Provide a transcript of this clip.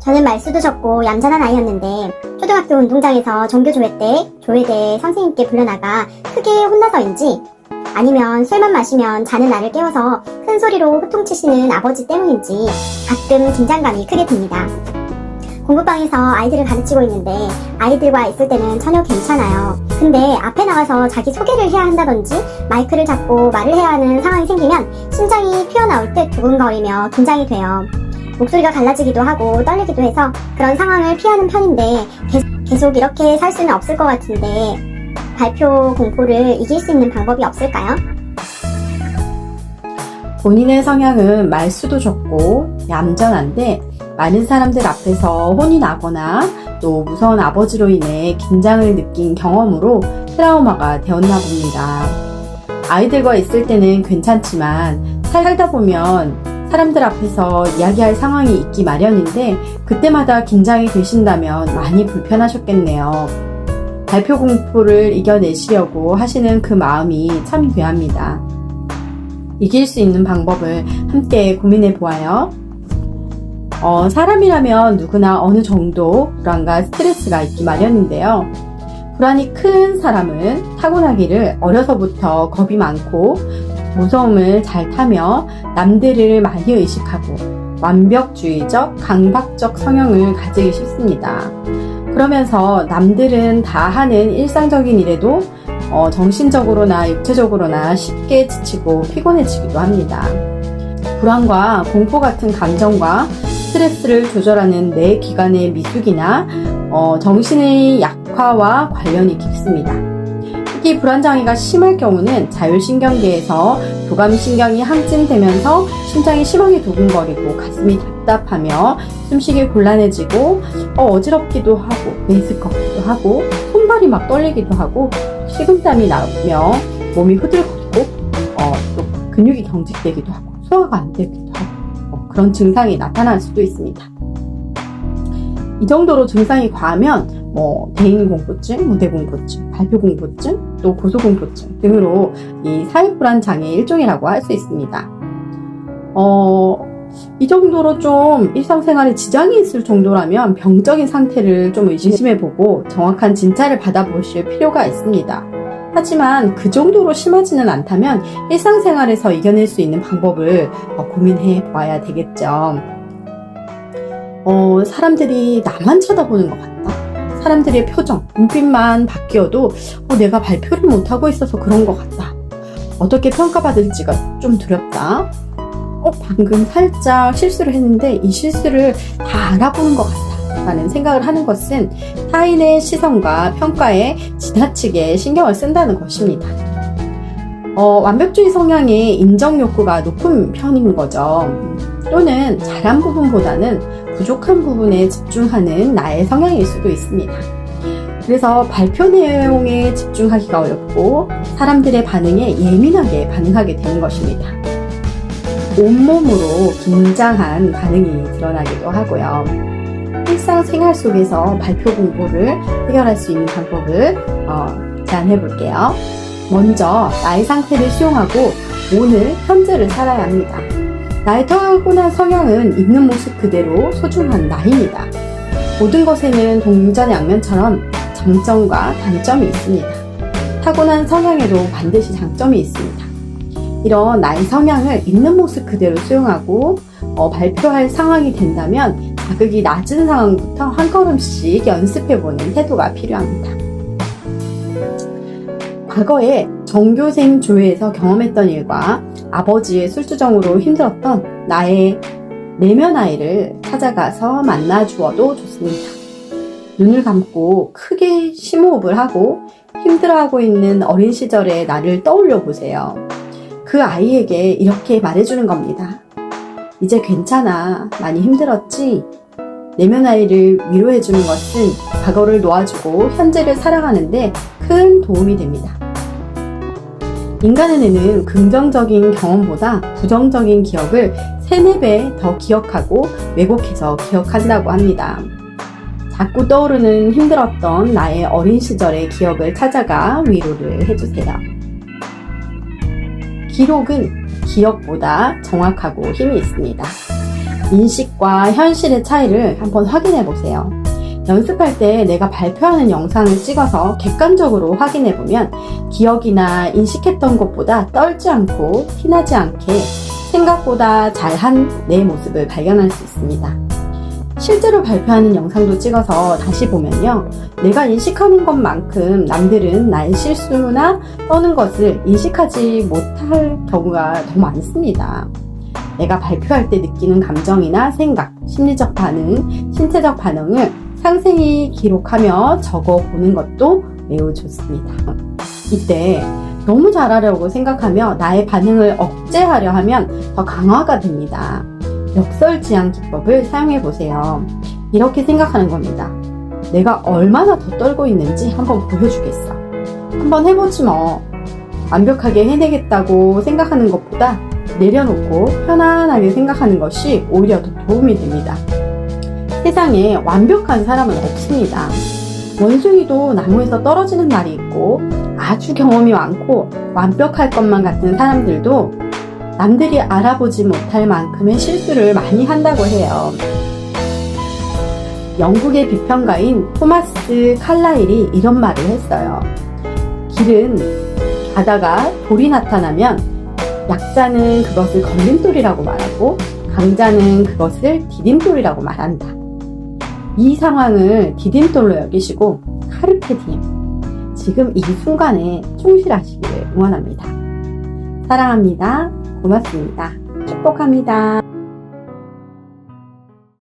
저는 말수도 적고 얌전한 아이였는데 초등학교 운동장에서 종교조회 때 조회대 선생님께 불려나가 크게 혼나서인지 아니면 술만 마시면 자는 나를 깨워서 큰 소리로 호통치시는 아버지 때문인지 가끔 긴장감이 크게 듭니다. 공부방에서 아이들을 가르치고 있는데 아이들과 있을 때는 전혀 괜찮아요. 근데 앞에 나와서 자기 소개를 해야 한다든지 마이크를 잡고 말을 해야 하는 상황이 생기면 심장이 튀어나올 듯 두근거리며 긴장이 돼요. 목소리가 갈라지기도 하고 떨리기도 해서 그런 상황을 피하는 편인데 계속 이렇게 살 수는 없을 것 같은데 발표 공포를 이길 수 있는 방법이 없을까요? 본인의 성향은 말수도 적고 얌전한데 많은 사람들 앞에서 혼이 나거나 또 무서운 아버지로 인해 긴장을 느낀 경험으로 트라우마가 되었나 봅니다. 아이들과 있을 때는 괜찮지만 살다 보면 사람들 앞에서 이야기할 상황이 있기 마련인데 그때마다 긴장이 되신다면 많이 불편하셨겠네요. 발표 공포를 이겨내시려고 하시는 그 마음이 참 귀합니다. 이길 수 있는 방법을 함께 고민해 보아요. 사람이라면 누구나 어느 정도 불안과 스트레스가 있기 마련인데요. 불안이 큰 사람은 타고나기를 어려서부터 겁이 많고 무서움을 잘 타며 남들을 많이 의식하고 완벽주의적, 강박적 성향을 가지기 쉽습니다. 그러면서 남들은 다 하는 일상적인 일에도 정신적으로나 육체적으로나 쉽게 지치고 피곤해지기도 합니다. 불안과 공포 같은 감정과 스트레스를 조절하는 뇌 기관의 미숙이나 정신의 약화와 관련이 깊습니다. 특히 불안장애가 심할 경우는 자율신경계에서 교감신경이 항진되면서 심장이 심하게 두근거리고 가슴이 답답하며 숨쉬기 곤란해지고 어지럽기도 하고 메스껍기도 하고 손발이 막 떨리기도 하고 식은땀이 나며 몸이 후들거리고 또 근육이 경직되기도 하고 소화가 안 되기도 하고 그런 증상이 나타날 수도 있습니다. 이 정도로 증상이 과하면 대인공포증, 무대공포증, 발표공포증, 또 고소공포증 등으로 이 사회불안장애 일종이라고 할 수 있습니다. 이 정도로 좀 일상생활에 지장이 있을 정도라면 병적인 상태를 좀 의심해보고 정확한 진찰을 받아보실 필요가 있습니다. 하지만 그 정도로 심하지는 않다면 일상생활에서 이겨낼 수 있는 방법을 고민해 봐야 되겠죠. 사람들이 나만 쳐다보는 것 같다. 사람들의 표정, 눈빛만 바뀌어도 내가 발표를 못하고 있어서 그런 것 같다. 어떻게 평가받을지가 좀 두렵다. 방금 살짝 실수를 했는데 이 실수를 다 알아보는 것 같다 라는 생각을 하는 것은 타인의 시선과 평가에 지나치게 신경을 쓴다는 것입니다. 완벽주의 성향의 인정 욕구가 높은 편인 거죠. 또는 잘한 부분보다는 부족한 부분에 집중하는 나의 성향일 수도 있습니다. 그래서 발표 내용에 집중하기가 어렵고 사람들의 반응에 예민하게 반응하게 되는 것입니다. 온몸으로 긴장한 반응이 드러나기도 하고요. 일상생활 속에서 발표 공부를 해결할 수 있는 방법을 제안해 볼게요. 먼저 나의 상태를 수용하고 오늘 현재를 살아야 합니다. 나의 타고난 성향은 있는 모습 그대로 소중한 나입니다. 모든 것에는 동전양면처럼 장점과 단점이 있습니다. 타고난 성향에도 반드시 장점이 있습니다. 이런 나의 성향을 있는 모습 그대로 수용하고 발표할 상황이 된다면 자극이 낮은 상황부터 한 걸음씩 연습해보는 태도가 필요합니다. 과거에 전교생 조회에서 경험했던 일과 아버지의 술주정으로 힘들었던 나의 내면 아이를 찾아가서 만나주어도 좋습니다. 눈을 감고 크게 심호흡을 하고 힘들어하고 있는 어린 시절의 나를 떠올려 보세요. 그 아이에게 이렇게 말해주는 겁니다. 이제 괜찮아. 많이 힘들었지? 내면 아이를 위로해주는 것은 과거를 놓아주고 현재를 살아가는데 큰 도움이 됩니다. 인간은 긍정적인 경험보다 부정적인 기억을 3, 4배 더 기억하고 왜곡해서 기억한다고 합니다. 자꾸 떠오르는 힘들었던 나의 어린 시절의 기억을 찾아가 위로를 해주세요. 기록은 기억보다 정확하고 힘이 있습니다. 인식과 현실의 차이를 한번 확인해 보세요. 연습할 때 내가 발표하는 영상을 찍어서 객관적으로 확인해 보면 기억이나 인식했던 것보다 떨지 않고 티나지 않게 생각보다 잘한 내 모습을 발견할 수 있습니다. 실제로 발표하는 영상도 찍어서 다시 보면요. 내가 인식하는 것만큼 남들은 나의 실수나 떠는 것을 인식하지 못할 경우가 더 많습니다. 내가 발표할 때 느끼는 감정이나 생각, 심리적 반응, 신체적 반응을 상세히 기록하며 적어보는 것도 매우 좋습니다. 이때 너무 잘하려고 생각하며 나의 반응을 억제하려 하면 더 강화가 됩니다. 역설지향 기법을 사용해 보세요. 이렇게 생각하는 겁니다. 내가 얼마나 더 떨고 있는지 한번 보여주겠어. 한번 해보지 뭐. 완벽하게 해내겠다고 생각하는 것보다 내려놓고 편안하게 생각하는 것이 오히려 더 도움이 됩니다. 세상에 완벽한 사람은 없습니다. 원숭이도 나무에서 떨어지는 날이 있고 아주 경험이 많고 완벽할 것만 같은 사람들도 남들이 알아보지 못할 만큼의 실수를 많이 한다고 해요. 영국의 비평가인 토마스 칼라일이 이런 말을 했어요. 길은 가다가 돌이 나타나면 약자는 그것을 걸림돌이라고 말하고 강자는 그것을 디딤돌이라고 말한다. 이 상황을 디딤돌로 여기시고 카르페 디엠, 지금 이 순간에 충실하시기를 응원합니다. 사랑합니다. 고맙습니다. 축복합니다.